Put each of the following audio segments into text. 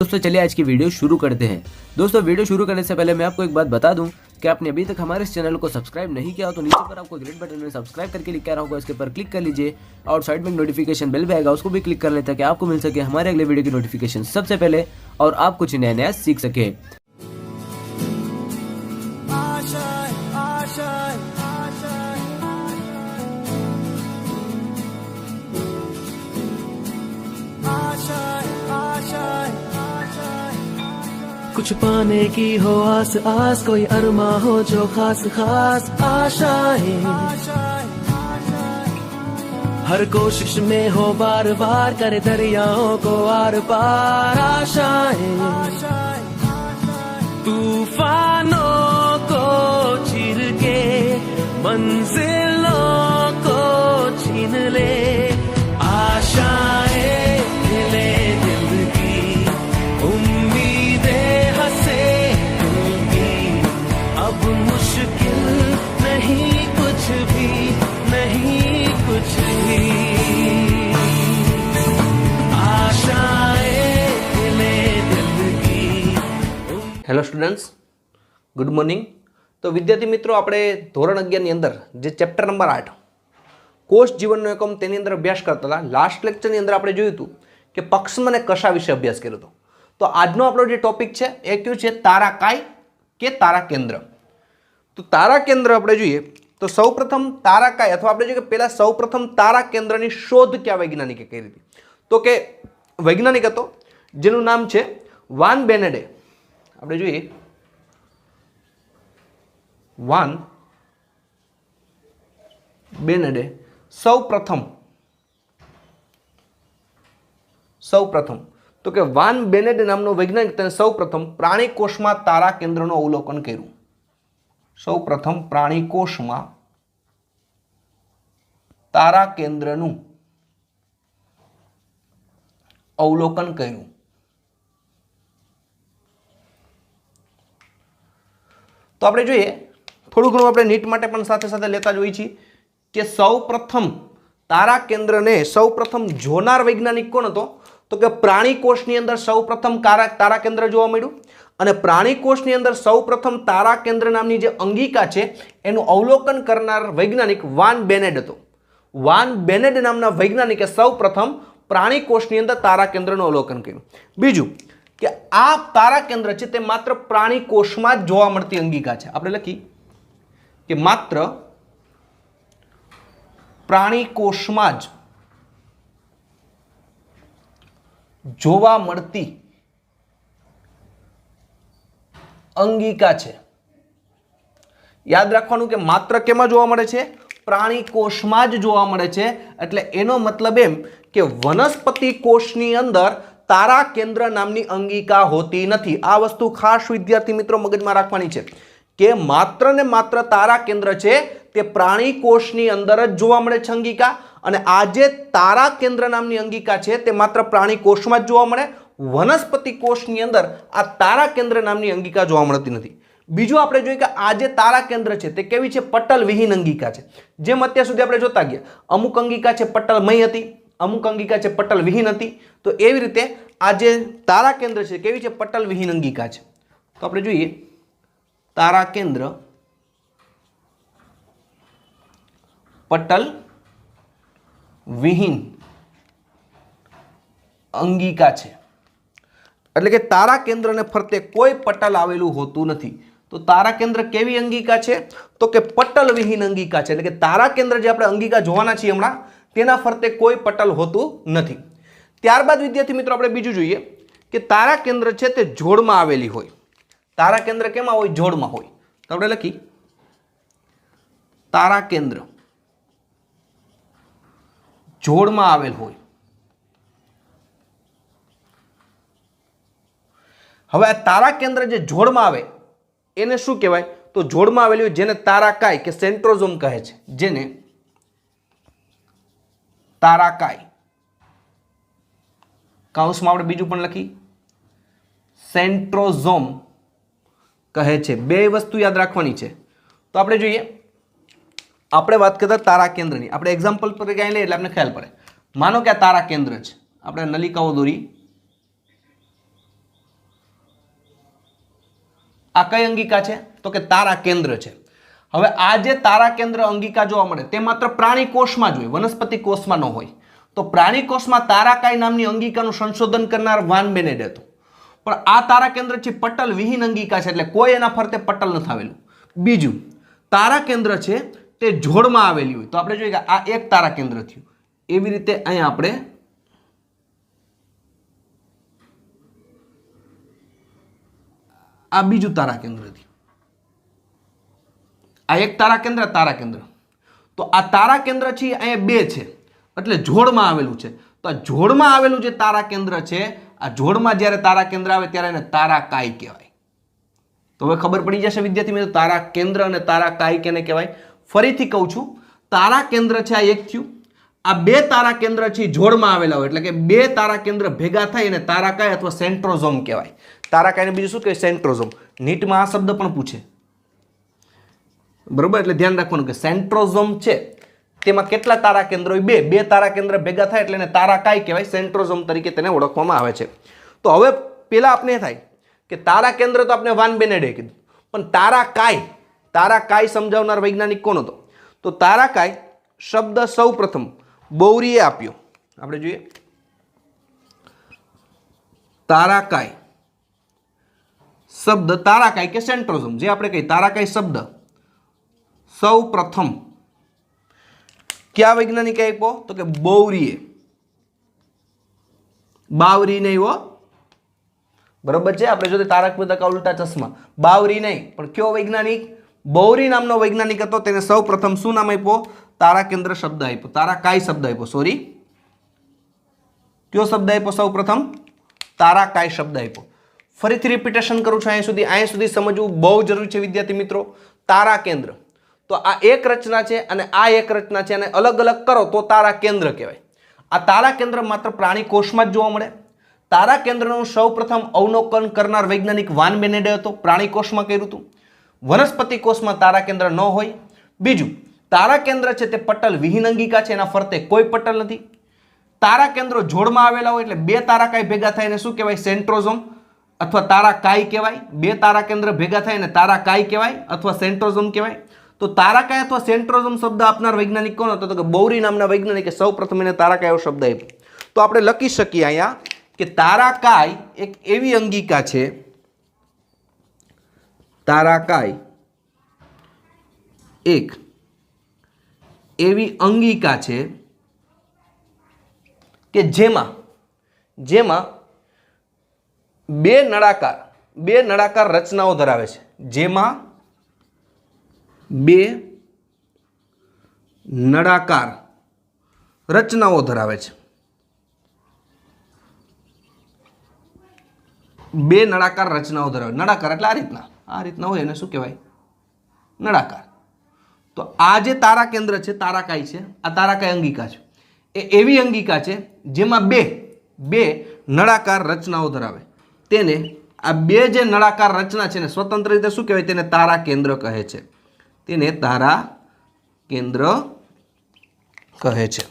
दोस्तों चलिए आज की वीडियो शुरू करते हैं। दोस्तों वीडियो शुरू करने से पहले मैं आपको एक बात बता दूं कि आपने अभी तक हमारे इस चैनल को सब्सक्राइब नहीं किया हो तो नीचे पर आपको ग्रीन बटन में सब्सक्राइब करके लिखा रहा होगा, इसके ऊपर क्लिक कर लीजिए और साइड में नोटिफिकेशन बेल भी आएगा, उसको भी क्लिक कर लेते हैं कि आपको मिल सके हमारे अगले वीडियो की नोटिफिकेशन सबसे पहले और आप कुछ नया नया सीख सके। कुछ पाने की हो आस आस, कोई अरमा हो जो खास खास आशाएं, हर कोशिश में हो बार बार, करे दरियाओं को आर पार आशाएं, तूफानों को चीर के मंजिलों को छीन ले, आशाएं खिले दिल की, उम्मीदें हंसे दिल की, अब मुश्किल नहीं कुछ भी, नहीं कुछ भी, आशाएं खिले दिल की। Hello students, good morning. तो विद्यार्थी मित्रों, આપણે ધોરણ 11 ની અંદર જે ચેપ્ટર નંબર 8 કોષ જીવનનો એકમ તેની અંદર અભ્યાસ કરતા હતા. લાસ્ટ લેક્ચરની અંદર આપણે જોયું હતું કે પક્ષમ અને કષા વિશે અભ્યાસ કર્યો હતો. તો આજનો આપણો જે ટોપિક છે એ કયું છે? તારાકાય કે તારા કેન્દ્ર. તો તારા કેન્દ્ર આપણે જોઈએ તો સૌપ્રથમ તારાકાય અથવા આપણે જોઈએ કે પહેલા સૌપ્રથમ તારા કેન્દ્રની શોધ કયા વૈજ્ઞાનિકે કરી હતી? તો કે વૈજ્ઞાનિક હતો જેનું નામ છે વાન બેનેડે. આપણે જોઈએ વાન બેનેડે સૌપ્રથમ તો કે વાન બેનેડે નામનો વૈજ્ઞાનિક તેને સૌપ્રથમ પ્રાણીકોષમાં તારા કેન્દ્રનું અવલોકન કર્યું. સૌપ્રથમ પ્રાણીકોષમાં તારા કેન્દ્રનું અવલોકન કર્યું. તો આપણે જોઈએ થોડું ઘણું આપણે નીટ માટે પણ સાથે સાથે લેતા જ હોઈએ છીએ કે સૌપ્રથમ તારા કેન્દ્રને સૌપ્રથમ જોનાર વૈજ્ઞાનિક કોણ હતો? તો કે પ્રાણીકોષની અંદર સૌપ્રથમ તારા કેન્દ્ર જોવા મળ્યું અને પ્રાણીકોષની અંદર સૌપ્રથમ તારા કેન્દ્ર નામની જે અંગિકા છે એનું અવલોકન કરનાર વૈજ્ઞાનિક વાન બેનેડ હતો. વાન બેનેડ નામના વૈજ્ઞાનિકે સૌપ્રથમ પ્રાણીકોષની અંદર તારા કેન્દ્રનું અવલોકન કર્યું. બીજું કે આ તારા કેન્દ્ર છે તે માત્ર પ્રાણીકોષમાં જ જોવા મળતી અંગિકા છે. આપણે લખી કે માત્ર પ્રાણીકોષમાં જ જોવા મળતી અંગિકા છે. યાદ રાખવાનું કે માત્ર કેમાં જોવા મળે છે? પ્રાણીકોષમાં જ જોવા મળે છે. એટલે એનો મતલબ એમ કે વનસ્પતિ કોષની અંદર તારા કેન્દ્ર નામની અંગિકા હોતી નથી. આ વસ્તુ ખાસ વિદ્યાર્થી મિત્રો મગજમાં રાખવાની છે કે માત્ર ને માત્ર તારા કેન્દ્ર છે તે પ્રાણી કોષની અંદર જ જોવા મળે છે અંગિકા, અને આ જે તારા કેન્દ્ર નામની અંગિકા છે તે માત્ર પ્રાણી કોષમાં જ જોવા મળે. વનસ્પતિ કોષની અંદર આ તારા કેન્દ્ર નામની અંગિકા જોવા મળતી નથી. બીજું આપણે જોઈએ કે આ જે તારા કેન્દ્ર છે તે કેવી છે? પટલ વિહીન અંગિકા છે. જેમ અત્યાર સુધી આપણે જોતા ગયા, અમુક અંગિકા છે પટલમય હતી, અમુક અંગિકા છે પટલ વિહીન હતી. તો એવી રીતે આ જે તારા કેન્દ્ર છે કેવી છે? પટલ વિહીન અંગિકા છે. તો આપણે જોઈએ તારા કેન્દ્ર પટલ વિહીન અંગિકા છે. એટલે કે તારા કેન્દ્રને ફરતે કોઈ પટલ આવેલું હોતું નથી. તો તારા કેન્દ્ર કેવી અંગિકા છે? તો કે પટલ વિહીન અંગિકા છે. એટલે કે તારા કેન્દ્ર જે આપણે અંગિકા જોવાના છીએ હમણાં તેના ફરતે કોઈ પટલ હોતું નથી. ત્યારબાદ વિદ્યાર્થી મિત્રો આપણે બીજું જોઈએ કે તારા કેન્દ્ર છે તે જોડમાં આવેલી હોય. તારા કેન્દ્ર કેમાં હોય? જોડમાં હોય. તો આપણે લખી તારા કેન્દ્ર જોડમાં આવેલ હોય. હવે આ તારા કેન્દ્ર જે જોડમાં આવે એને શું કહેવાય? તો જોડમાં આવેલી હોય જેને તારાકાય કે સેન્ટ્રોઝોમ કહે છે. જેને તારાકાય, કૌંસમાં આપણે બીજું પણ લખી સેન્ટ્રોઝોમ કહે છે. બે વસ્તુ યાદ રાખવાની છે. તો આપણે જોઈએ આપણે વાત કરતા તારા કેન્દ્રની, આપણે એક્ઝામ્પલ પર ગાઈ લઈએ એટલે આપણે ખ્યાલ પડે. માનો કે આ તારા કેન્દ્ર છે, આપણે નલિકાઓ દોરી, આ કઈ અંગિકા છે? તો કે તારા કેન્દ્ર છે. હવે આ જે તારા કેન્દ્ર અંગિકા જોવા મળે તે માત્ર પ્રાણી કોષમાં જ હોય, વનસ્પતિ કોષમાં ન હોય. તો પ્રાણી કોષમાં તારાકાય નામની અંગિકાનું સંશોધન કરનાર વાન બેનેડ હતું. પણ આ તારા કેન્દ્ર છે પટલ વિહીન અંગિકા છે, એટલે કોઈ એના ફરતે પટલ નથી આવેલું. બીજું, તારા કેન્દ્ર છે તે જોડમાં આવેલી હોય. તો આપણે જોઈએ કે આ એક તારા કેન્દ્ર થયું. એવી રીતે અહીંયા આપણે આ બીજું તારા કેન્દ્ર થયું. આ એક તારા કેન્દ્ર. તો આ તારા કેન્દ્ર છે અહીંયા બે છે, એટલે જોડમાં આવેલું છે. તો આ જોડમાં આવેલું જે તારા કેન્દ્ર છે, આ જોડમાં જ્યારે તારા કેન્દ્ર આવે ત્યારે એને તારાકાય કહેવાય. તો હવે ખબર પડી જશે વિદ્યાર્થી મિત્રો, તારા કેન્દ્ર અને તારાકાય કેને કહેવાય. ફરીથી કહું છું, તારા કેન્દ્ર છે આ એક થયું. આ બે તારા કેન્દ્ર છે જોડમાં આવેલા હોય, એટલે કે બે તારા કેન્દ્ર ભેગા થાય અને તારાકાય અથવા સેન્ટ્રોઝોમ કહેવાય. તારાકાયને બીજું શું કહેવાય? સેન્ટ્રોઝોમ. નીટમાં આ શબ્દ પણ પૂછે, બરોબર? એટલે ધ્યાન રાખવાનું કે સેન્ટ્રોઝોમ છે તેમાં કેટલા તારા કેન્દ્રો હોય? બે તારા કેન્દ્ર ભેગા થાય એટલે એને તારાકાય કહેવાય. સેન્ટ્રોઝોમ તરીકે તેને ઓળખવામાં આવે છે. તો હવે પેલા આપણે થાય કે તારા કેન્દ્ર તો આપણે વાન બેનેડે કીધું, પણ તારાકાય સમજાવનાર વૈજ્ઞાનિક કોણ હતો? તો તારાકાય શબ્દ સૌ પ્રથમ બોવરીએ આપ્યો. આપણે જોઈએ તારાકાય શબ્દ, તારાકાય કે સેન્ટ્રોઝોમ, જે આપણે કહીએ તારાકાય શબ્દ સૌ પ્રથમ કયા વૈજ્ઞાનિકે આપ્યો? તો કે બોવરીએ. બાવરી નહીં હો, બરોબર છે? આપણે જોઈએ તારક મેહતા કા ઉલ્ટા ચશ્મા, બાવરી નહીં, પણ કયો વૈજ્ઞાનિક? બોવરી નામનો વૈજ્ઞાનિક હતો. તેને સૌ પ્રથમ શું નામ આપ્યો? તારા કેન્દ્ર શબ્દ આપ્યો, તારાકાય શબ્દ આપ્યો. સોરી, કયો શબ્દ આપ્યો? સૌ પ્રથમ તારાકાય શબ્દ આપ્યો. ફરીથી રિપીટેશન કરું છું, અહીંયા સુધી સમજવું બહુ જરૂરી છે વિદ્યાર્થી મિત્રો. તારા કેન્દ્ર, તો આ એક રચના છે અને આ એક રચના છે, અને અલગ અલગ કરો તો તારા કેન્દ્ર કહેવાય. આ તારા કેન્દ્ર માત્ર પ્રાણી કોષમાં જ જોવા મળે. તારા કેન્દ્રનું સૌપ્રથમ અવલોકન કરનાર વૈજ્ઞાનિક વાન બેનેડે હતો. પ્રાણી કોષમાં કર્યું હતું. વનસ્પતિ કોષમાં તારા કેન્દ્ર ન હોય. બીજું, તારા કેન્દ્ર છે તે પટલ વિહીન અંગિકા છે, એના ફરતે કોઈ પટલ નથી. તારા કેન્દ્રો જોડમાં આવેલા હોય એટલે બે તારાકાય ભેગા થાય એને શું કહેવાય? સેન્ટ્રોઝોમ અથવા તારાકાય કહેવાય. બે તારા કેન્દ્ર ભેગા થાય એને તારાકાય કહેવાય અથવા સેન્ટ્રોઝોમ કહેવાય. તો તારાકાય અથવા સેન્ટ્રોઝોમ શબ્દ આપનાર વૈજ્ઞાનિક કોણ હતો? તો કે બોવરી નામના વૈજ્ઞાનિકે સૌપ્રથમ એને તારાકાય શબ્દ આપ્યો. તો આપણે લખી શકીએ અહીંયા કે તારાકાય એક એવી અંગિકા છે, તારાકાય એક એવી અંગિકા છે કે જેમાં બે નળાકાર રચનાઓ ધરાવે છે. જેમાં બે નળાકાર રચનાઓ ધરાવે છે. બે નળાકાર રચનાઓ ધરાવે. નળાકાર એટલે આ રીતના હોય એને શું કહેવાય? નળાકાર. તો આ જે તારા કેન્દ્ર છે, તારાકાય છે, આ તારાકાય અંગિકા છે, એ એવી અંગિકા છે જેમાં બે નળાકાર રચનાઓ ધરાવે. તેને આ બે જે નળાકાર રચના છે ને સ્વતંત્ર રીતે શું કહેવાય? તેને તારા કેન્દ્ર કહે છે. તેને તારા કેન્દ્ર કહે છે.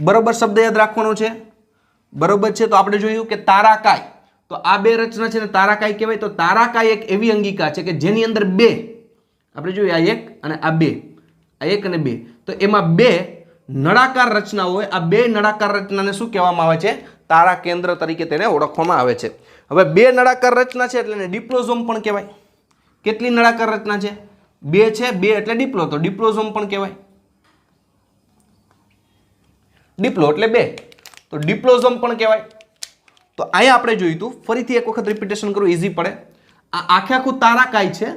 બરોબર શબ્દ યાદ રાખવાનો છે, બરોબર છે? તો આપણે જોયું કે તારાકાય, તો આ બે રચના છે ને તારાકાય કહેવાય. તો તારાકાય એક એવી અંગિકા છે કે જેની અંદર બે, આપણે જોઈએ આ એક અને આ બે, આ એક અને બે, તો એમાં બે નળાકાર રચના હોય. આ બે નળાકાર રચનાને શું કહેવામાં આવે છે? તારા કેન્દ્ર તરીકે તેને ઓળખવામાં આવે છે. હવે બે નળાકાર રચના છે એટલે એને ડિપ્લોઝોમ પણ કહેવાય. કેટલી નળાકાર રચના છે? બે છે, બે એટલે ડિપ્લો, તો ડિપ્લોઝોમ પણ કહેવાય. ડિપ્લો એટલે બે, તો ડિપ્લોઝોમ પણ કહેવાય. તો અહીંયા આપણે જોયું હતું, ફરીથી એક વખત રિપીટેશન કરું, ઇઝી પડે. આ આખું તારાકાય છે.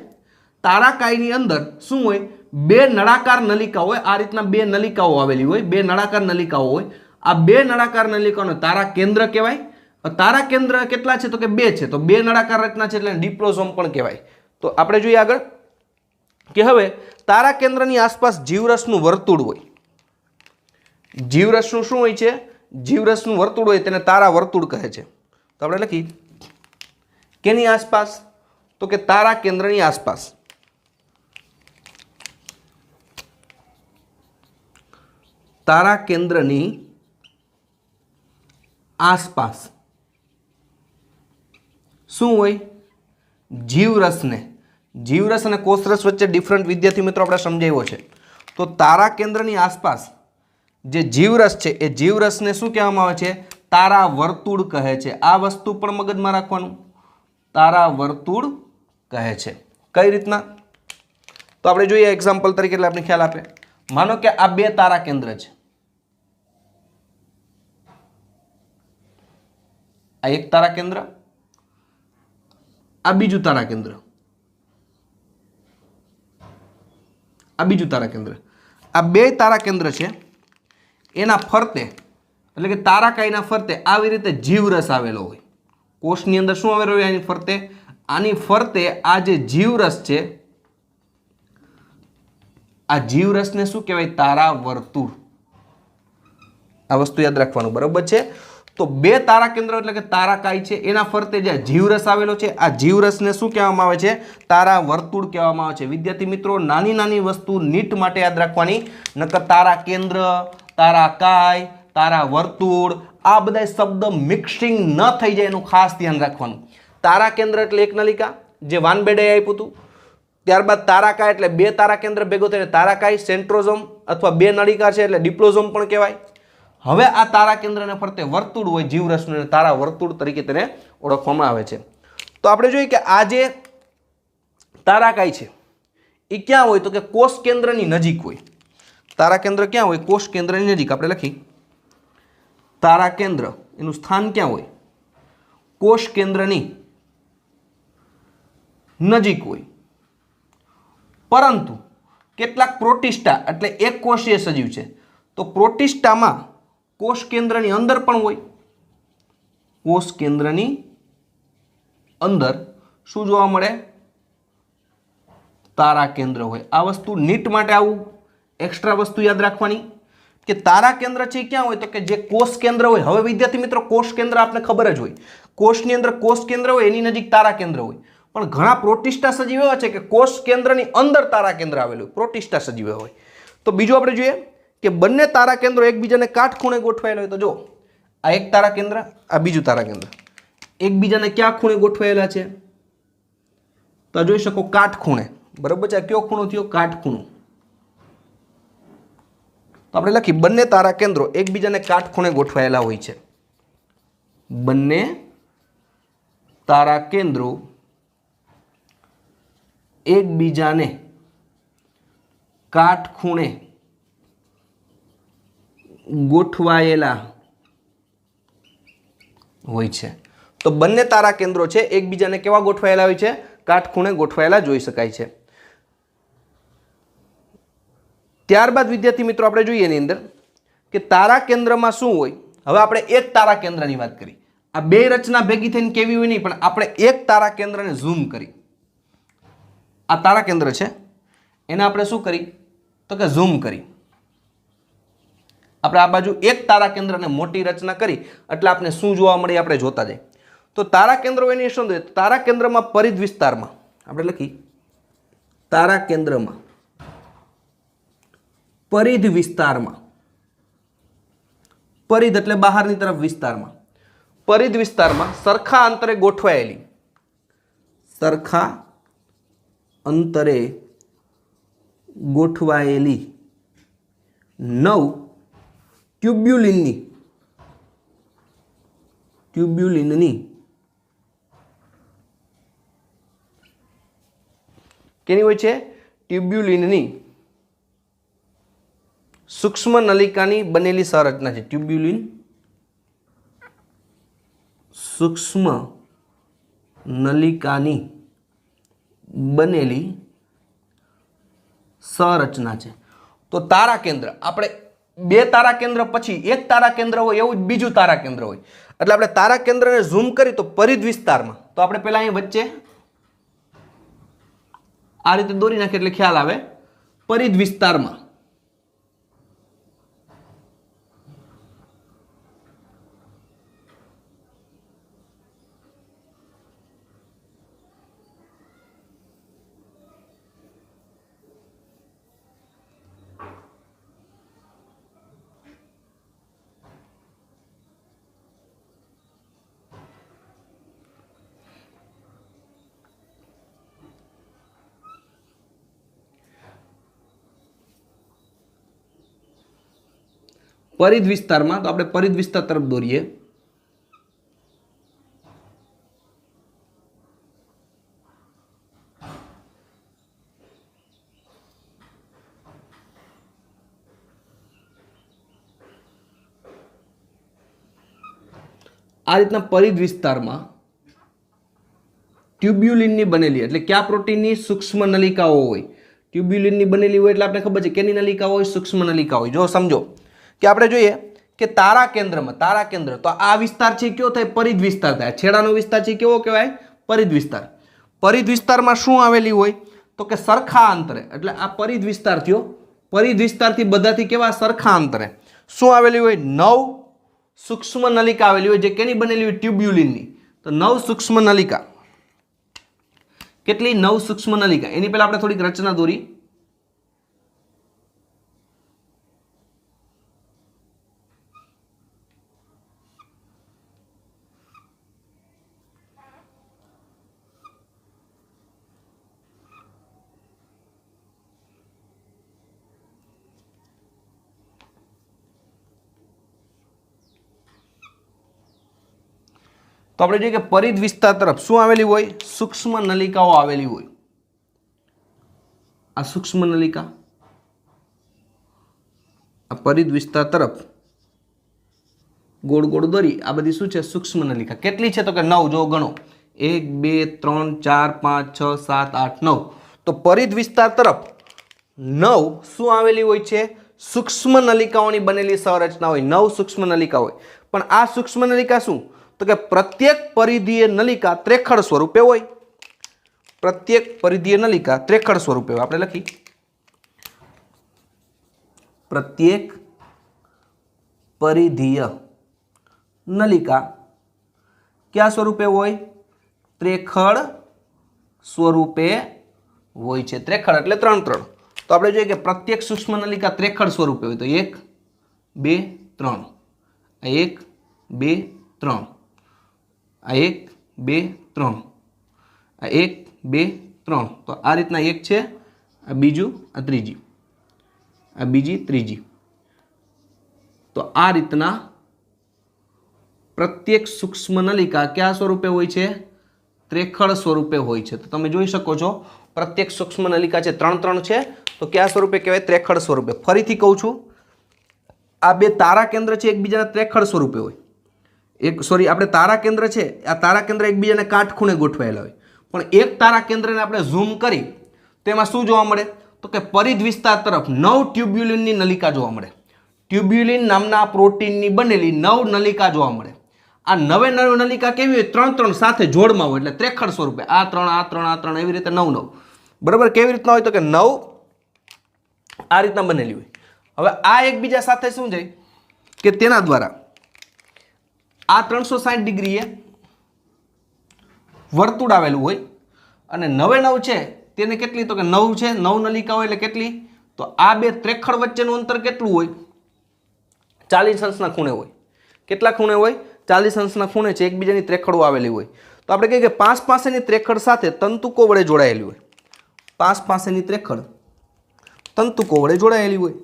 તારાકાયની અંદર શું હોય? બે નળાકાર નલિકા હોય. આ રીતના બે નલિકાઓ આવેલી હોય, બે નળાકાર નલિકાઓ હોય. આ બે નળાકાર નલિકાઓને તારા કેન્દ્ર કહેવાય. તારા કેન્દ્ર કેટલા છે? તો કે બે છે. તો બે નળાકાર રચના છે એટલે ડિપ્લોઝોમ પણ કહેવાય. તો આપણે જોઈએ આગળ કે હવે તારા કેન્દ્રની આસપાસ જીવરસનું વર્તુળ હોય. જીવરસનું શું હોય છે? જીવરસનું વર્તુળ હોય, તેને તારા વર્તુળ કહે છે. તો આપણે લખી કેની આસપાસ? તો કે તારા કેન્દ્રની આસપાસ. તારા કેન્દ્રની આસપાસ શું હોય? જીવરસને જીવરસ અને કોષરસ વચ્ચે ડિફરન્ટ વિદ્યાર્થી મિત્રો આપણે સમજાવ્યો છે। તો તારા કેન્દ્રની આસપાસ જે જીવરસ છે એ જીવરસને શું કહેવામાં આવે છે? તારા વર્તુળ કહે છે। આ વસ્તુ પણ મગજમાં રાખવાનું, તારા વર્તુળ કહે છે। કઈ રીતના? તો આપણે જોઈએ એક્ઝામ્પલ તરીકે, એટલે આપણે ખ્યાલ આપે। માનો કે આ બે તારા કેન્દ્ર છે, આ એક તારા કેન્દ્ર, આ બીજું તારા કેન્દ્ર, આ બીજું તારા કેન્દ્ર। આ બે તારા કેન્દ્ર છે, એના ફરતે એટલે કે તારાકાઈના ફરતે આવી રીતે જીવરસ આવેલો હોય। કોષની અંદર શું આવેલો હોય? આની ફરતે, આની ફરતે આ જે જીવરસ છે, આ જીવરસને શું કહેવાય? તારા વર્તુળ। આ વસ્તુ યાદ રાખવાનું, બરાબર છે? તો બે તારા કેન્દ્ર એટલે કે તારાકાઈ છે, એના ફરતે જે જીવરસ આવેલો છે, આ જીવરસને શું કહેવામાં આવે છે? તારા વર્તુળ કહેવામાં આવે છે। વિદ્યાર્થી મિત્રો, નાની નાની વસ્તુ નીટ માટે યાદ રાખવાની, નકર તારા કેન્દ્ર, તારાકાઈ, તારા વર્તુળ આ બધા શબ્દ મિક્સિંગ ન થઈ જાય એનું ખાસ ધ્યાન રાખવાનું। તારા કેન્દ્ર એટલે એક નલિકા, જે વાનબેડે આપ્યું હતું। ત્યારબાદ તારાકાઈ એટલે બે તારા કેન્દ્ર ભેગો થઈને તારાકાઈ, સેન્ટ્રોઝોમ અથવા બે નળિકા છે એટલે ડિપ્લોઝોમ પણ કહેવાય। હવે આ તારા કેન્દ્રને ફરતે વર્તુળ હોય જીવરસનું, તારા વર્તુળ તરીકે તેને ઓળખવામાં આવે છે। તો આપણે જોઈએ કે આ જે તારાકાઈ છે એ ક્યાં હોય? તો કે કોષ કેન્દ્રની નજીક હોય। તારા કેન્દ્ર ક્યાં હોય? કોષ કેન્દ્રની નજીક। આપણે લખી તારા કેન્દ્ર, એનું સ્થાન ક્યાં હોય? કોષ કેન્દ્રની નજીક હોય। પરંતુ કેટલાક પ્રોટિસ્ટા એટલે એક કોષીય સજીવ છે, તો પ્રોટિસ્ટામાં કોષ કેન્દ્રની અંદર પણ હોય। કોષ કેન્દ્રની અંદર શું જોવા મળે? તારા કેન્દ્ર હોય। આ વસ્તુ નીટ માટે આવું એક્સ્ટ્રા વસ્તુ યાદ રાખવાની કે તારા કેન્દ્ર છે ક્યાં હોય? તો કે જે કોષ કેન્દ્ર હોય। હવે વિદ્યાર્થી મિત્રો, કોષ કેન્દ્ર આપણે ખબર જ હોય, કોષની અંદર કોષ કેન્દ્ર હોય, એની નજીક તારા કેન્દ્ર હોય। પણ ઘણા પ્રોટિસ્ટા સજીવ એવા છે કે કોષ કેન્દ્રની અંદર તારા કેન્દ્ર આવેલું હોય, પ્રોટિસ્ટા સજીવ હોય। તો બીજું આપણે જોઈએ કે બંને તારા કેન્દ્રો એકબીજાને કાટખૂણે ગોઠવાયેલા હોય। તો જો આ એક તારા કેન્દ્ર, આ બીજું તારા કેન્દ્ર એકબીજાને ક્યાં ખૂણે ગોઠવાયેલા છે? તો જોઈ શકો કાટખૂણે, બરાબર છે? આ કયો ખૂણો થયો? કાટખૂણો। તો આપણે લખી બંને તારા કેન્દ્રો એકબીજાને કાટખૂણે ગોઠવાયેલા હોય છે। બંને તારા કેન્દ્રો એકબીજાને કાટખૂણે ગોઠવાયેલા હોય છે। તો બંને તારા કેન્દ્રો છે એકબીજાને કેવા ગોઠવાયેલા હોય છે? કાટખૂણે ગોઠવાયેલા જોઈ શકાય છે। ત્યારબાદ વિદ્યાર્થી મિત્રો આપણે જોઈએ એની અંદર કે તારા કેન્દ્રમાં શું હોય? હવે આપણે એક તારા કેન્દ્રની વાત કરી। આ બે રચના ભેગી થઈને કેવી હોય નહીં, પણ આપણે એક તારા કેન્દ્રને ઝૂમ કરી, આ તારા કેન્દ્ર છે એને આપણે શું કરી? તો કે ઝૂમ કરી। આપણે આ બાજુ એક તારા કેન્દ્રને મોટી રચના કરી એટલે આપણે શું જોવા મળે આપણે જોતા જઈએ। તો તારા કેન્દ્રો એની શું જોઈએ? તારા કેન્દ્રમાં પરિધ વિસ્તારમાં આપણે લખી તારા કેન્દ્રમાં પરિધ વિસ્તારમાં, પરિધ એટલે બહારની તરફ વિસ્તારમાં, પરિધ વિસ્તારમાં સરખા અંતરે ગોઠવાયેલી, સરખા અંતરે ગોઠવાયેલી 9 ટ્યુબ્યુલિનની કેની હોય છે? ટ્યુબ્યુલિનની સૂક્ષ્મ નલિકાની બનેલી સંરચના છે। ટ્યુબ્યુલિન સૂક્ષ્મ નલિકાની બનેલી સંરચના છે। તો તારા કેન્દ્ર આપણે બે તારા કેન્દ્ર પછી એક તારા કેન્દ્ર હોય એવું જ બીજું તારા કેન્દ્ર હોય, એટલે આપણે તારા કેન્દ્રને ઝૂમ કરી તો પરિધ વિસ્તારમાં, તો આપણે પહેલા અહીં વચ્ચે આ રીતે દોરી નાખીએ એટલે ખ્યાલ આવે। પરિધ વિસ્તારમાં પરિધ વિસ્તારમાં, તો આપણે પરિધ વિસ્તાર તરફ દોરીએ. આ રીતના પરિધ વિસ્તારમાં ટ્યુબ્યુલિનની બનેલી, એટલે કયા પ્રોટીનની? સૂક્ષ્મ નલિકાઓ હોય. ટ્યુબ્યુલિનની બનેલી હોય એટલે આપણે ખબર છે કેની નલિકા હોય? સૂક્ષ્મ નલિકા હોય. જો સમજો કે આપણે જોઈએ કે તારા કેન્દ્ર, તો આ વિસ્તાર છે કયો થાય? પરિધ વિસ્તાર થાય. છેડાનો વિસ્તાર છે કેવો કહેવાય? પરિધ વિસ્તાર. પરિધ વિસ્તારમાં શું આવેલી હોય? તો કે સરખા અંતરે, એટલે આ પરિધ વિસ્તાર થયો. પરિધ વિસ્તારથી બધાથી કેવા? સરખા અંતરે શું આવેલી હોય? 9 સૂક્ષ્મ નલિકા આવેલી હોય, જે કેની બનેલી હોય? ટ્યુબ્યુલિનની. તો 9 સૂક્ષ્મ નલિકા. કેટલી? 9 સૂક્ષ્મ નલિકા. એની પહેલા આપણે થોડીક રચના દોરી. તો આપણે જોઈએ કે પરિધ વિસ્તાર તરફ શું આવેલી હોય? સૂક્ષ્મ નલિકાઓ આવેલી હોય. આ સૂક્ષ્મ નલિકા, આ પરિધ વિસ્તાર તરફ ગોળ ગોળ દોરી. આ બધી શું છે? સૂક્ષ્મ નલિકા. કેટલી છે? તો કે 9. જો ગણો, 1 2 3 4 5 6 7 8 9. તો પરિધ વિસ્તાર તરફ 9 શું આવેલી હોય છે? સૂક્ષ્મ નલિકાઓની બનેલી સંરચના હોય. 9 સૂક્ષ્મ નલિકા હોય. પણ આ સૂક્ષ્મ નલિકા શું? તો કે પ્રત્યેક પરિધીય નલિકા ત્રેખડ સ્વરૂપે હોય. પ્રત્યેક પરિધીય નલિકા ત્રેખડ સ્વરૂપે હોય. આપણે લખી પ્રત્યેક પરિધીય નલિકા કયા સ્વરૂપે હોય? ત્રેખડ સ્વરૂપે હોય છે. ત્રેખડ એટલે 3 3. તો આપણે જોઈએ કે પ્રત્યેક સૂક્ષ્મ નલિકા ત્રેખડ સ્વરૂપે હોય. તો 1 2 3, 1 2 3, આ 1 2 3, આ 1 2 3. તો આ રીતના એક છે, આ બીજું, આ ત્રીજી, આ બીજી, ત્રીજી. તો આ રીતના પ્રત્યેક સૂક્ષ્મ નલિકા કયા સ્વરૂપે હોય છે? ત્રેખડ સ્વરૂપે હોય છે. તો તમે જોઈ શકો છો પ્રત્યેક સૂક્ષ્મ નલિકા છે 3 3 છે. તો કયા સ્વરૂપે કહેવાય? ત્રેખડ સ્વરૂપે. ફરીથી કહું છું, આ બે તારા કેન્દ્ર છે એકબીજાના ત્રેખડ સ્વરૂપે હોય. આપણે તારા કેન્દ્ર છે, આ તારા કેન્દ્ર એકબીજાને કાટખૂણે ગોઠવાયેલા હોય. પણ એક તારા કેન્દ્રને આપણે ઝૂમ કરી તો એમાં શું જોવા મળે? તો કે પરિધ વિસ્તાર તરફ 9 ટ્યુબ્યુલિનની નલિકા જોવા મળે. ટ્યુબ્યુલિન નામના પ્રોટીનની બનેલી 9 નલિકા જોવા મળે. આ 9 નલિકા કેવી હોય? 3 3 સાથે જોડમાં હોય, એટલે ત્રેખડ સ્વરૂપે. આ 3 આ 3 આ 3 એવી રીતે 9 9. બરાબર. કેવી રીતના હોય? તો કે 9 આ રીતના બનેલી હોય. હવે આ એકબીજા સાથે શું જાય કે તેના દ્વારા આ 360 ડિગ્રીએ વર્તુળ આવેલું હોય, અને 9 9 છે તેને કેટલી? તો કે 9 છે, 9 નલિકા હોય એટલે કેટલી? તો આ બે ત્રેખડ વચ્ચેનું અંતર કેટલું હોય? 40 અંશના ખૂણે હોય. કેટલા ખૂણે હોય? 40 અંશના ખૂણે છે, એકબીજાની ત્રેખડો આવેલી હોય. તો આપણે કહીએ કે 5 પાસેની ત્રેખડ સાથે તંતુકો વડે જોડાયેલી હોય. 5 પાસેની ત્રેખડ તંતુકો વડે જોડાયેલી હોય.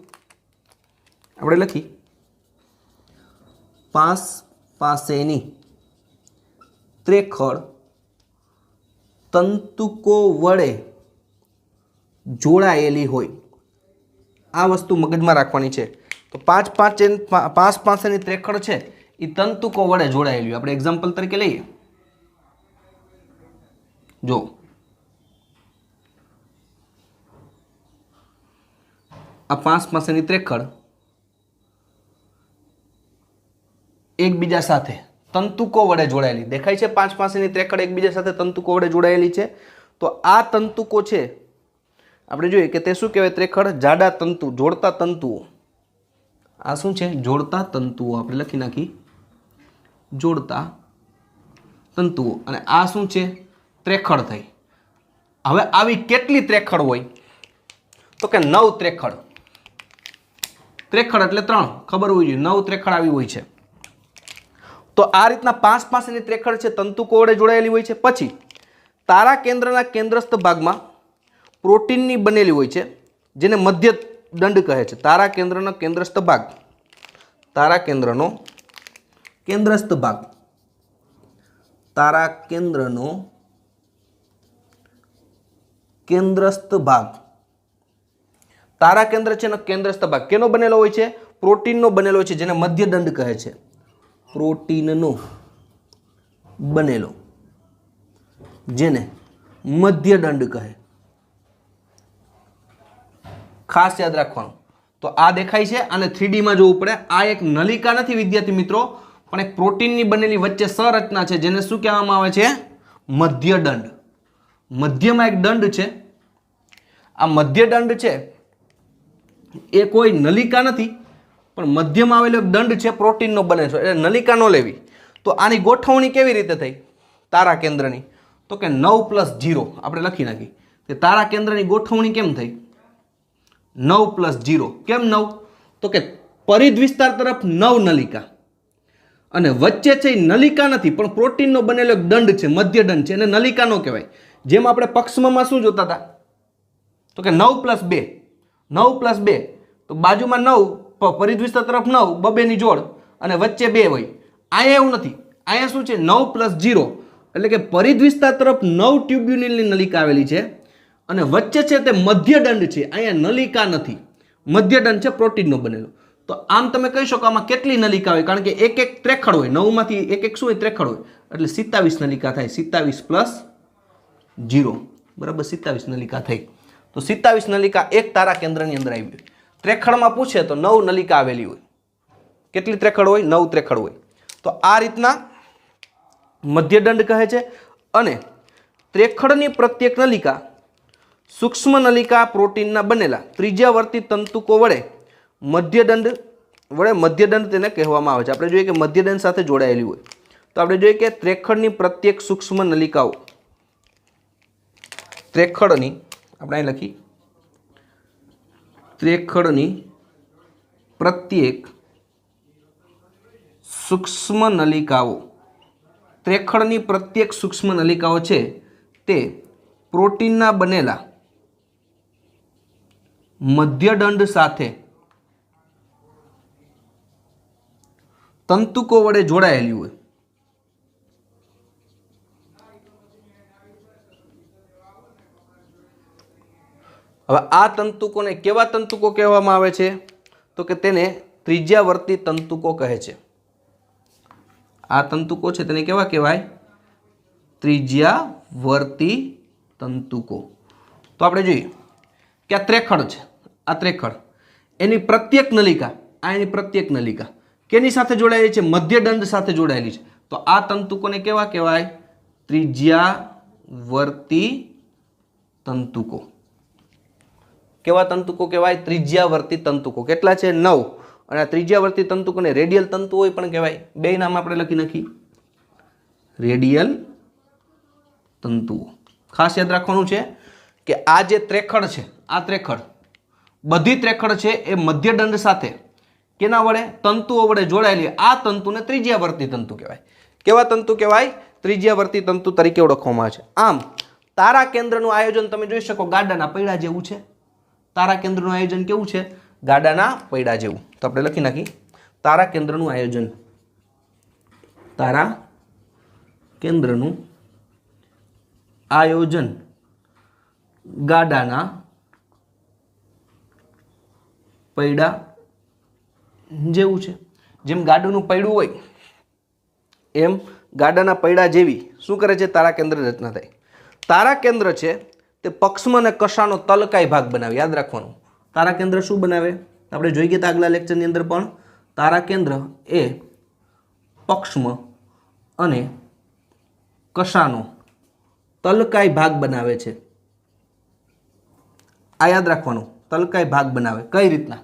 આપણે લખી 5 પાસેની ત્રેખડ તંતુકો વડે જોડાયેલી હોય. આ વસ્તુ મગજમાં રાખવાની છે. તો 5 પાસેની ત્રેખડ છે એ તંતુકો વડે જોડાયેલી હોય. આપણે એક્ઝામ્પલ તરીકે લઈએ. જો આ 5 પાસેની ત્રેખડ એકબીજા સાથે તંતુકો વડે જોડાયેલી દેખાય છે. 5 પાસેની ત્રેખડ એકબીજા સાથે તંતુકો વડે જોડાયેલી છે. તો આ તંતુકો છે, આપણે જોઈએ કે તે શું કહેવાય? ત્રેખડ જાડા તંતુ, જોડતા તંતુઓ. આ શું છે? જોડતા તંતુઓ. આપણે લખી નાખી જોડતા તંતુઓ. અને આ શું છે? ત્રેખડ થઈ. હવે આવી કેટલી ત્રેખડ હોય? તો કે 9 ત્રેખડ. ત્રેખડ એટલે 3 ખબર હોવી જોઈએ. 9 ત્રેખડ આવી હોય છે. તો આ રીતના 5 પાસેની ત્રેખડ છે તંતુકો વડે જોડાયેલી હોય છે. પછી તારા કેન્દ્રના કેન્દ્રસ્થ ભાગમાં પ્રોટીનની બનેલી હોય છે, જેને મધ્ય દંડ કહે છે. તારા કેન્દ્રનો કેન્દ્રસ્થ ભાગ, તારા કેન્દ્રનો કેન્દ્રસ્થ ભાગ, તારા કેન્દ્રનો કેન્દ્રસ્થ ભાગ. તારા કેન્દ્ર છે એનો કેન્દ્રસ્થ ભાગ કેનો બનેલો હોય છે? પ્રોટીનનો બનેલો છે, જેને મધ્યદંડ કહે છે. પ્રોટીનનો બનેલો, જેને મધ્યદંડ કહે. ખાસ યાદ રાખવાનું. તો આ દેખાય છે, આને 3D માં જોવું પડે. આ એક નલિકા નથી વિદ્યાર્થી મિત્રો, પણ એક પ્રોટીનની બનેલી વચ્ચે સંરચના છે, જેને શું કહેવામાં આવે છે? મધ્યદંડ. મધ્યમાં એક દંડ છે. આ મધ્યદંડ છે એ કોઈ નલિકા નથી, પણ મધ્યમાં આવેલો એક દંડ છે, પ્રોટીનનો બને છે, એટલે નલિકા નો લેવી. તો આની ગોઠવણી કેવી રીતે થઈ તારા કેન્દ્રની? તો કે 9 + 0 આપણે લખી નાખી. કે તારા કેન્દ્રની ગોઠવણી કેમ થઈ? 9 + 0. કેમ 9? તો કે પરિધ વિસ્તાર તરફ 9 નલિકા, અને વચ્ચે છે એ નલિકા નથી, પણ પ્રોટીનનો બનેલો એક દંડ છે, મધ્યદંડ છે, એને નલિકા નો કહેવાય. જેમ આપણે પક્ષમાં શું જોતા હતા? તો કે 9 + 2. 9 + 2 તો બાજુમાં 9, પરિધ વિસ્તાર તરફ 9, બબેની જોડ, અને વચ્ચે 2 હોય. અહીંયા એવું નથી. અહીંયા શું છે? 9 + 0, એટલે કે પરિધ વિસ્તાર તરફ 9 ટ્યુબ્યુલિનની નલિકા આવેલી છે, અને વચ્ચે છે તે મધ્યદંડ છે. અહીંયા નલિકા નથી, મધ્યદંડ છે, પ્રોટીનનો બનેલો. તો આમ તમે કહી શકો આમાં કેટલી નલિકા હોય? કારણ કે એક એક ત્રેખડ હોય, 9 માંથી એક એક શું હોય? ત્રેખડ હોય, એટલે 27 નલિકા થાય. 27 + 0 બરાબર 27 નલિકા થઈ. તો 27 નલિકા એક તારા કેન્દ્રની અંદર આવી હોય. ત્રેખડમાં પૂછે તો 9 નલિકા આવેલી હોય. કેટલી ત્રેખડ હોય? 9 ત્રેખડ હોય. તો આ રીતના મધ્યદંડ કહે છે. અને ત્રેખડની પ્રત્યેક નલિકા સૂક્ષ્મ નલિકા પ્રોટીનના બનેલા ત્રિજ્યાવર્તી તંતુકો વડે મધ્યદંડ તેને કહેવામાં આવે છે. આપણે જોઈએ કે મધ્યદંડ સાથે જોડાયેલી હોય. તો આપણે જોઈએ કે ત્રેખડની પ્રત્યેક સૂક્ષ્મ નલિકાઓ, ત્રેખડની આપણે અહીં લખી, ત્રેખડની પ્રત્યેક સૂક્ષ્મ નલિકાઓ, ત્રેખડની પ્રત્યેક સૂક્ષ્મ નલિકાઓ છે તે પ્રોટીનના બનેલા મધ્યદંડ સાથે તંતુકો વડે જોડાયેલી હોય. હવે આ તંતુકોને કેવા તંતુકો કહેવામાં આવે છે? તો કે તેને ત્રિજ્યાવર્તી તંતુકો કહે છે. આ તંતુકો છે તેને કેવા કહેવાય? ત્રિજ્યાવર્તી તંતુકો. તો આપણે જોઈએ કે આ ત્રેખડ છે, આ ત્રેખડ, એની પ્રત્યેક નલિકા, આ એની પ્રત્યેક નલિકા કેની સાથે જોડાયેલી છે? મધ્યદંડ સાથે જોડાયેલી છે. તો આ તંતુકોને કેવા કહેવાય? ત્રિજ્યાવર્તી તંતુકો. કેવા તંતુકો કહેવાય? ત્રિજ્યાવર્તી તંતુકો. કેટલા છે? 9. અને આ ત્રિજ્યાવર્તી તંતુકોને રેડિયલ તંતુઓ પણ કહેવાય. બે નામ આપણે લખી નાખી, રેડિયલ તંતુઓ. ખાસ યાદ રાખવાનું છે કે આ જે ત્રેખડ છે, આ ત્રેખડ, બધી ત્રેખડ છે એ મધ્યદંડ સાથે કેના વડે? તંતુઓ વડે જોડાયેલી. આ તંતુને ત્રિજ્યાવર્તી તંતુ કહેવાય. કેવા તંતુ કહેવાય? ત્રિજ્યાવર્તી તંતુ તરીકે ઓળખવામાં આવે છે. આમ તારા કેન્દ્રનું આયોજન તમે જોઈ શકો ગાડાના પૈડા જેવું છે. તારા કેન્દ્રનું આયોજન કેવું છે? ગાડાના પૈડા જેવું. તો આપણે લખી નાખી તારા કેન્દ્રનું આયોજન. તારા કેન્દ્રનું આયોજન ગાડાના પૈડા જેવું છે. જેમ ગાડાનું પૈડું હોય એમ ગાડાના પૈડા જેવી શું કરે છે? તારા કેન્દ્ર રચના થાય. તારા કેન્દ્ર છે તે પક્ષમ અને કશાનો તલકાઈ ભાગ બનાવે. યાદ રાખવાનું, તારા કેન્દ્ર શું બનાવે? આપણે જોઈ ગયા આગલા લેક્ચરની અંદર પણ. તારા કેન્દ્ર એ પક્ષમ અને કશાનો તલકાઈ ભાગ બનાવે છે. આ યાદ રાખવાનું, તલકાઈ ભાગ બનાવે. કઈ રીતના?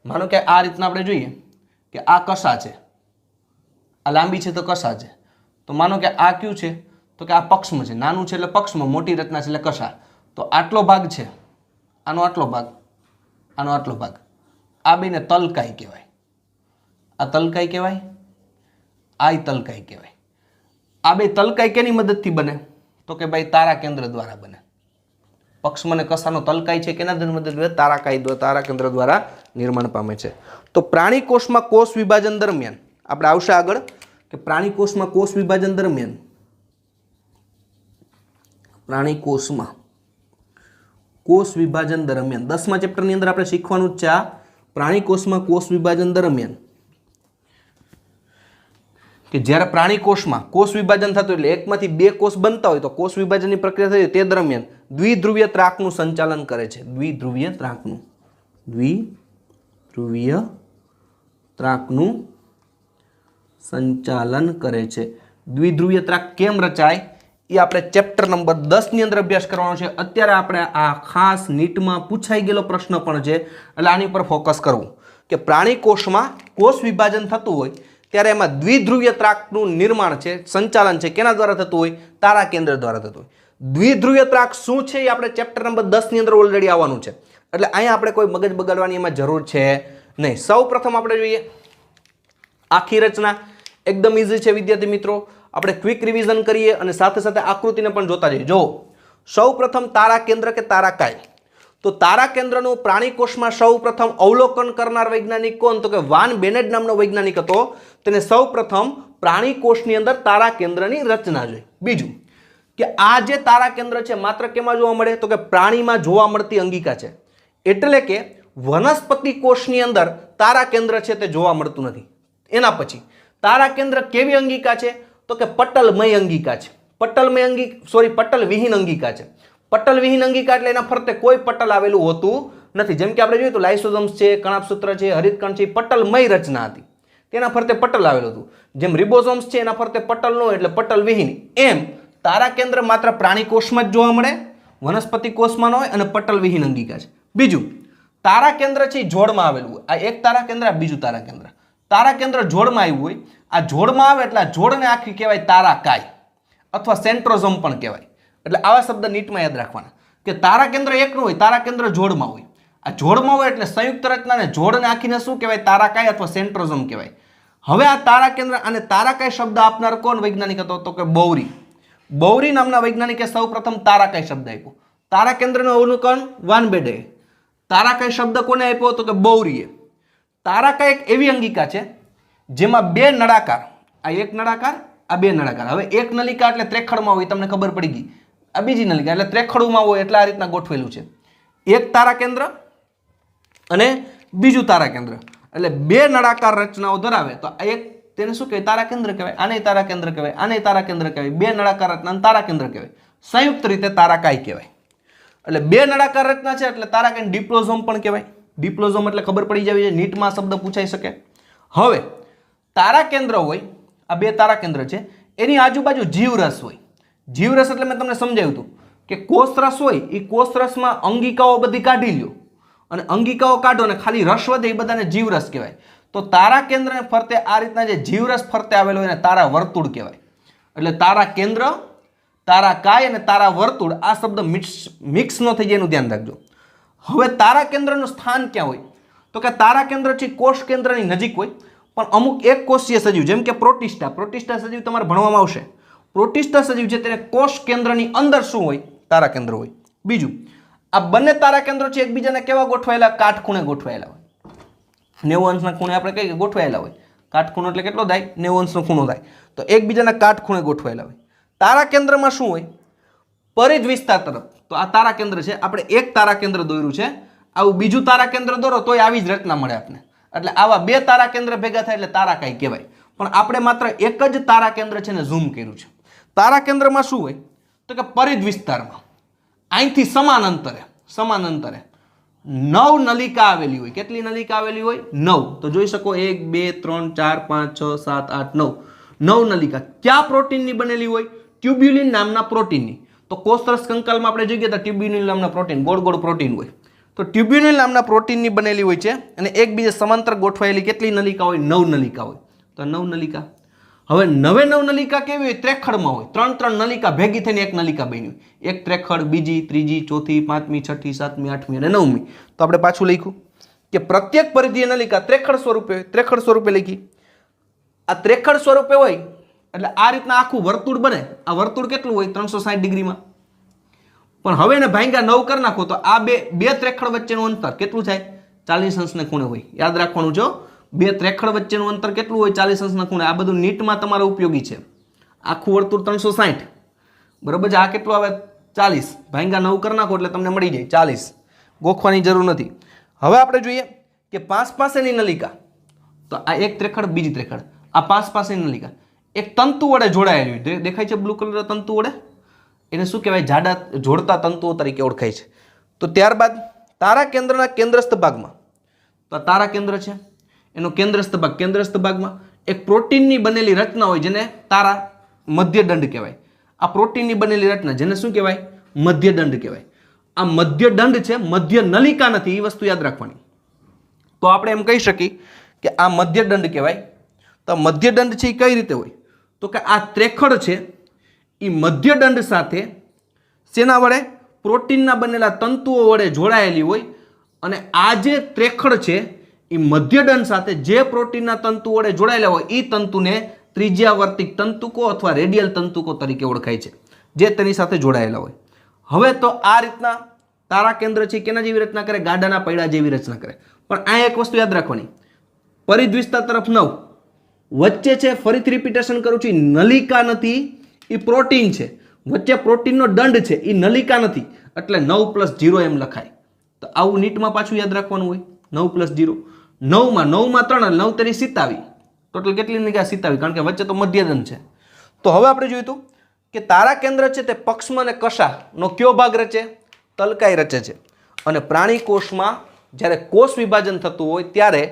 માનો કે આ રીતના આપણે જોઈએ કે આ કશા છે, આ લાંબી છે તો કશા છે. તો માનો કે આ કયું છે? તો કે આ પક્ષમ છે. નાનું છે એટલે પક્ષમ, મોટી રચના છે એટલે કશા. તો આટલો ભાગ છે, આનો આટલો ભાગ, આનો આટલો ભાગ, આ બેને તલકાઈ કહેવાય. આ તલકાઈ કહેવાય, આ તલકાઈ કહેવાય. આ બે તલકાઈ કેની મદદથી બને? તો કે ભાઈ તારા કેન્દ્ર દ્વારા બને. પક્ષમાં અને કસાનો તલકાય છે કેના મદદ તારા કેન્દ્ર દ્વારા નિર્માણ પામે છે. તો પ્રાણી કોષમાં કોષ વિભાજન દરમિયાન આપણે આવશે આગળ કે પ્રાણી કોષમાં કોષ વિભાજન દરમિયાન પ્રાણી કોષમાં કોષ વિભાજન દરમિયાન 10મા ચેપ્ટરની અંદર આપણે શીખવાનું જ છે આ પ્રાણી કોષમાં કોષ વિભાજન દરમિયાન કે જ્યારે પ્રાણી કોષમાં કોષ વિભાજન થતું એટલે એકમાંથી બે કોષ બનતા હોય તો કોષ વિભાજનની પ્રક્રિયા થઈ તે દરમિયાન દ્વિધ્રુવીય ત્રાકનું સંચાલન કરે છે. દ્વિધ્રુવીય ત્રાકનું સંચાલન કરે છે. દ્વિધ્રુવીય ત્રાક કેમ રચાય એ આપણે ચેપ્ટર નંબર 10 ની અંદર અભ્યાસ કરવાનો છે. અત્યારે આપણે આ ખાસ નીટમાં પૂછાઈ ગયેલો પ્રશ્ન પણ છે એટલે આની પર ફોકસ કરવું કે પ્રાણી કોષમાં કોષ વિભાજન થતું હોય ત્યારે એમાં દ્વિધ્રુવીય ત્રાકનું નિર્માણ છે સંચાલન છે કેના દ્વારા થતું હોય તારા કેન્દ્ર દ્વારા થતું હોય. દ્વિધ્રુવીય ત્રાક શું છે એ આપણે ચેપ્ટર નંબર 10 ની અંદર ઓલરેડી આવવાનું છે એટલે અહીંયા આપણે કોઈ મગજ બગાડવાની એમાં જરૂર છે નહીં. સૌ પ્રથમ આપણે જોઈએ આખી રચના એકદમ ઇઝી છે વિદ્યાર્થી મિત્રો. આપણે ક્વિક રિવિઝન કરીએ અને સાથે સાથે આકૃતિને પણ જોતા જઈએ. જો સૌ પ્રથમ તારા કેન્દ્ર કે તારાકાય તો તારા કેન્દ્રનું પ્રાણી કોષમાં સૌ પ્રથમ અવલોકન કરનાર વૈજ્ઞાનિક કોણ તો કે વાન બેનેટ નામનો વૈજ્ઞાનિક હતો. તેને સૌ પ્રથમ પ્રાણી કોષની અંદર તારા કેન્દ્રની રચના જોઈ. બીજું કે આ જે તારા કેન્દ્ર છે માત્ર કેમાં જોવા મળે તો કે પ્રાણીમાં જોવા મળતી અંગિકા છે એટલે કે વનસ્પતિ કોષની અંદર તારા કેન્દ્ર છે તે જોવા મળતું નથી. એના પછી તારા કેન્દ્ર કેવી અંગિકા છે તો કે પટલમય અંગિકા છે. પટલવિહીન અંગિકા છે. પટલવિહીન અંગિકા એટલે એના ફરતે કોઈ પટલ આવેલું હોતું નથી. જેમ કે આપણે જોઈએ તો લાઇસોસોમ્સ છે, કણાભસૂત્ર છે, હરિતકણ છે, પટલમય રચના હતી તેના ફરતે પટલ આવેલું હતું. જેમ રિબોસોમ્સ છે એના ફરતે પટલ ન હોય એટલે પટલવિહીન. એમ તારા કેન્દ્ર માત્ર પ્રાણી કોષમાં જ જોવા મળે, વનસ્પતિ કોષમાં ન હોય અને પટલવિહીન અંગિકા છે. બીજું તારા કેન્દ્ર છે એ જોડમાં આવેલું હોય. આ એક તારા કેન્દ્ર, આ બીજું તારા કેન્દ્ર. તારા કેન્દ્ર જોડમાં આવ્યું હોય. આ જોડમાં આવે એટલે આ જોડને આખી કહેવાય તારાકાય અથવા સેન્ટ્રોઝોમ પણ કહેવાય. એટલે આવા શબ્દ નીટમાં યાદ રાખવાના કે તારા કેન્દ્ર એકનું હોય, તારા કેન્દ્ર જોડમાં હોય. આ જોડમાં હોય એટલે સંયુક્ત રચનાને જોડને આખીને શું કહેવાય તારાકાય અથવા સેન્ટ્રોઝોમ કહેવાય. હવે આ તારા કેન્દ્ર અને તારાકાય શબ્દ આપનાર કોણ વૈજ્ઞાનિક હતો તો કે બૌરી. બૌરી નામના વૈજ્ઞાનિકે સૌપ્રથમ તારાકાય શબ્દ આપ્યો. તારા કેન્દ્રનું અવલોકન વાન બેડે. તારાકાય શબ્દ કોને આપ્યો તો કે બૌરીએ. તારાકાય એક એવી અંગિકા છે જેમાં બે નળાકાર, આ એક નળાકાર, આ બે નળાકાર. હવે એક નલિકા એટલે ત્રેખડમાં હોય, તમને ખબર પડી ગઈ. આ બીજી નલિકા એટલે ત્રેખડુમાં હોય એટલે આ રીતના ગોઠવેલું છે. એક તારા કેન્દ્ર અને બીજું તારા કેન્દ્ર એટલે બે નળાકાર રચનાઓ ધરાવે તો એક તેને શું કહેવાય તારા કેન્દ્ર કહેવાય. આને તારા કેન્દ્ર કહેવાય, આને તારા કેન્દ્ર કહેવાય. બે નળાકાર રચના તારા કેન્દ્ર કહેવાય. સંયુક્ત રીતે તારાકાય કહેવાય. એટલે બે નળાકાર રચના છે એટલે તારાકાય ડિપ્લોઝોમ પણ કહેવાય. ડિપ્લોઝોમ એટલે ખબર પડી જવી જોઈએ, નીટમાં શબ્દ પૂછાઈ શકે. હવે તારા કેન્દ્ર હોય, આ બે તારા કેન્દ્ર છે, એની આજુબાજુ જીવરસ હોય. જીવરસ એટલે મેં તમને સમજાવ્યું હતું કે કોષરસ હોય એ કોષરસમાં અંગિકાઓ બધી કાઢી લ્યો અને અંગિકાઓ કાઢો અને ખાલી રસ વધે એ બધાને જીવરસ કહેવાય. તો તારા કેન્દ્રને ફરતે આ રીતના જે જીવરસ ફરતે આવેલો હોય એને તારા વર્તુળ કહેવાય. એટલે તારા કેન્દ્ર, તારા કાય અને તારા વર્તુળ આ શબ્દ મિક્સ ન થઈ જાય એનું ધ્યાન રાખજો. હવે તારા કેન્દ્રનું સ્થાન ક્યાં હોય તો કે તારા કેન્દ્ર છે કોષ કેન્દ્રની નજીક હોય પણ અમુક એક કોષીય સજીવ જેમ કે પ્રોટિસ્ટા સજીવ તમારે ભણવામાં આવશે. પ્રોટિસ્ટા સજીવ છે તેને કોષ કેન્દ્રની અંદર શું હોય તારા કેન્દ્ર હોય. બીજું આ બંને તારા કેન્દ્રો છે એકબીજાને કેવા ગોઠવાયેલા કાટખૂણે ગોઠવાયેલા હોય. 90 અંશના ખૂણે આપણે કહીએ ગોઠવાયેલા હોય. કાટખૂણો એટલે કેટલો થાય 90 અંશનો ખૂણો થાય તો એકબીજાના કાટખૂણે ગોઠવાયેલા હોય. તારા કેન્દ્રમાં શું હોય પરિધ વિસ્તાર તરફ. તો આ તારા કેન્દ્ર છે, આપણે એક તારા કેન્દ્ર દોર્યું છે, આવું બીજું તારા કેન્દ્ર દોરો તોય આવી જ રચના મળે આપણે. એટલે આવા બે તારા કેન્દ્ર ભેગા થાય એટલે તારાકાય કહેવાય. પણ આપણે માત્ર એક જ તારા કેન્દ્ર છે ને ઝૂમ કર્યું છે. તારા કેન્દ્રમાં શું હોય તો કે પરિધ વિસ્તારમાં અહીંથી સમાનાંતરે 9 નલિકા આવેલી હોય. કેટલી નલિકા આવેલી હોય 9. તો જોઈ શકો 1 2 3 4 5 6 7 8 9 નલિકા. કયા પ્રોટીનની બનેલી હોય ટ્યુબ્યુલિન નામના પ્રોટીનની. તો કોષરસ કંકાલમાં આપણે જોઈએ તો ટ્યુબ્યુલિન નામના પ્રોટીન ગોળ પ્રોટીન હોય. તો ટ્યુબ્યુલિન નામના પ્રોટીનની બનેલી હોય છે અને એકબીજા સમાંતર ગોઠવાયેલી કેટલી નલિકા હોય 9 નલિકા હોય. તો 9 નલિકા. હવે 9 નલિકા કેવી હોય ત્રેખડમાં હોય. 3 નલિકા ભેગી થઈને એક નલિકા બની હોય. એક ત્રેખડ, બીજી, ત્રીજી, ચોથી, પાંચમી, છઠ્ઠી, સાતમી, આઠમી અને 9મી. તો આપણે પાછું લખ્યું કે પ્રત્યેક પરિધીય નલિકા ત્રેખડ સ્વરૂપે લખી. આ ત્રેખડ સ્વરૂપે હોય એટલે આ રીતના આખું વર્તુળ બને. આ વર્તુળ કેટલું હોય 360 ડિગ્રીમાં. પણ હવે એને ભાંગ્યા 9 કરી નાખો તો આ બે ત્રેખડ વચ્ચેનું અંતર કેટલું થાય? 40 અંશને ખૂણે હોય. યાદ રાખવાનું જો, બે ત્રેખડ વચ્ચેનું અંતર કેટલું હોય? 40 અંશના ખૂણે. આ બધું નીટમાં તમારે ઉપયોગી છે. આખું વર્તુળ 360, બરાબર છે. આ કેટલું આવે? 40. ભાંગ્યા 9 કરી નાખો એટલે તમને મળી જાય 40. ગોખવાની જરૂર નથી. હવે આપણે જોઈએ કે 5 પાસેની નલિકા, તો આ એક ત્રેખડ, બીજી ત્રેખડ, આ 5 પાસેની નલિકા એક તંતુ વડે જોડાયેલી હોય. દેખાય છે બ્લુ કલર તંતુ વડે? એને શું કહેવાય? જાડા જોડતા તંતુઓ તરીકે ઓળખાય છે. તો ત્યારબાદ તારા કેન્દ્રના કેન્દ્રસ્થ ભાગમાં, તો તારા કેન્દ્ર છે એનો કેન્દ્રસ્થ ભાગમાં એક પ્રોટીનની બનેલી રચના હોય જેને તારા મધ્યદંડ કહેવાય. આ પ્રોટીનની બનેલી રચના જેને શું કહેવાય? મધ્યદંડ કહેવાય. આ મધ્યદંડ છે, મધ્ય નલિકા નથી. એ વસ્તુ યાદ રાખવાની. તો આપણે એમ કહી શકીએ કે આ મધ્યદંડ કહેવાય. તો મધ્યદંડ છે એ કઈ રીતે હોય? તો કે આ ત્રેખડ છે એ મધ્યદંડ સાથે શેના વડે? પ્રોટીનના બનેલા તંતુઓ વડે જોડાયેલી હોય. અને આ જે ત્રેખડ છે એ મધ્યદંડ સાથે જે પ્રોટીનના તંતુ વડે જોડાયેલા હોય એ તંતુને ત્રિજ્યાવર્તિક તંતુકો અથવા રેડિયલ તંતુકો તરીકે ઓળખાય છે, જે તેની સાથે જોડાયેલા હોય. હવે તો આ રીતના તારા કેન્દ્ર છે કેના જેવી રચના કરે? ગાડાના પૈડા જેવી રચના કરે. પણ આ એક વસ્તુ યાદ રાખવાની, પરિધ વિસ્તાર તરફ 9, વચ્ચે છે, ફરીથી રિપીટેશન કરું છું, નલિકા નથી, એ પ્રોટીન છે. વચ્ચે પ્રોટીનનો દંડ છે, એ નલિકા નથી, એટલે 9 + 0 એમ લખાય. તો આવું નીટમાં પાછું યાદ રાખવાનું હોય. 9 + 0, 9માં 3, 9 તરી 27, ટોટલ કેટલી નલિકા? 27, કારણ કે વચ્ચે તો મધ્યદંડ છે. તો હવે આપણે જોયું કે તારા કેન્દ્ર છે તે પક્ષમાં અને કશાનો કયો ભાગ રચે? તલકાઈ રચે છે. અને પ્રાણી કોષમાં જ્યારે કોષ વિભાજન થતું હોય ત્યારે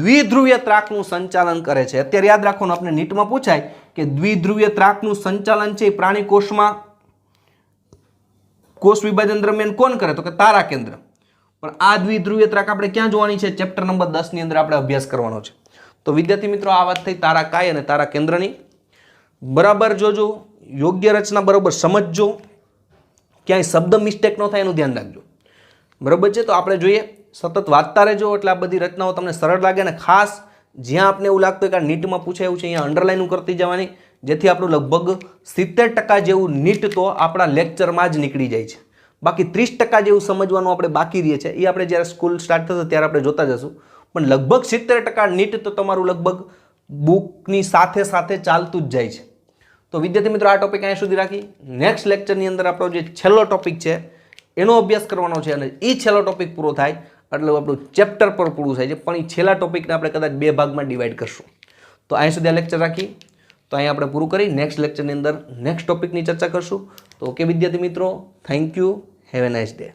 દ્વિધ્રુવીય ત્રાકનું સંચાલન કરે છે. અત્યારે યાદ રાખવાનું, આપણે નીટમાં પૂછાય કે દ્વિધ્રુવીય ત્રાકનું સંચાલન છે એ પ્રાણી કોષમાં કોષ વિભાજન દરમિયાન કોણ કરે? તો કે તારા કેન્દ્ર. પણ આ દ્વિધ્રુવીય ત્રાક આપણે ક્યાં જોવાની છે? ચેપ્ટર નંબર 10 ની અંદર આપણે અભ્યાસ કરવાનો છે. તો વિદ્યાર્થી મિત્રો, આ વાત થઈ તારા કાય અને તારા કેન્દ્રની. બરાબર જોજો, યોગ્ય રચના બરાબર સમજજો, ક્યાંય શબ્દ મિસ્ટેક ન થાય એનું ધ્યાન રાખજો. બરાબર છે? તો આપણે જોઈએ, સતત વાંચતા રહેજો એટલે આ બધી રચનાઓ તમને સરળ લાગે. અને ખાસ જ્યાં આપણે એવું લાગતું હોય કે નીટમાં પૂછાય એવું છે અહીંયા અંડરલાઈન કરતી જવાની, જેથી આપણું લગભગ 70% જેવું નીટ તો આપણા લેક્ચરમાં જ નીકળી જાય છે. બાકી 30% જેવું સમજવાનું આપણે બાકી રહીએ છીએ. એ આપણે જ્યારે સ્કૂલ સ્ટાર્ટ થશે ત્યારે આપણે જોતા જશું. પણ લગભગ 70% નીટ તો તમારું લગભગ બુકની સાથે સાથે ચાલતું જ જાય છે. તો વિદ્યાર્થી મિત્રો, આ ટોપિક અહીંયા સુધી રાખી. નેક્સ્ટ લેક્ચરની અંદર આપણો જે છેલ્લો ટોપિક છે એનો અભ્યાસ કરવાનો છે. અને એ છેલ્લો ટોપિક પૂરો થાય એટલે આપણું ચેપ્ટર પર પૂરું થાય છે. પણ એ છેલ્લા ટોપિકને આપણે કદાચ 2 ભાગમાં ડિવાઈડ કરશું. તો અહીં સુધી આ લેક્ચર રાખી, તો અહીં આપણે પૂરું કરી નેક્સ્ટ લેક્ચરની અંદર નેક્સ્ટ ટોપિકની ચર્ચા કરશું. તો ઓકે વિદ્યાર્થી મિત્રો, thank you, have a nice day.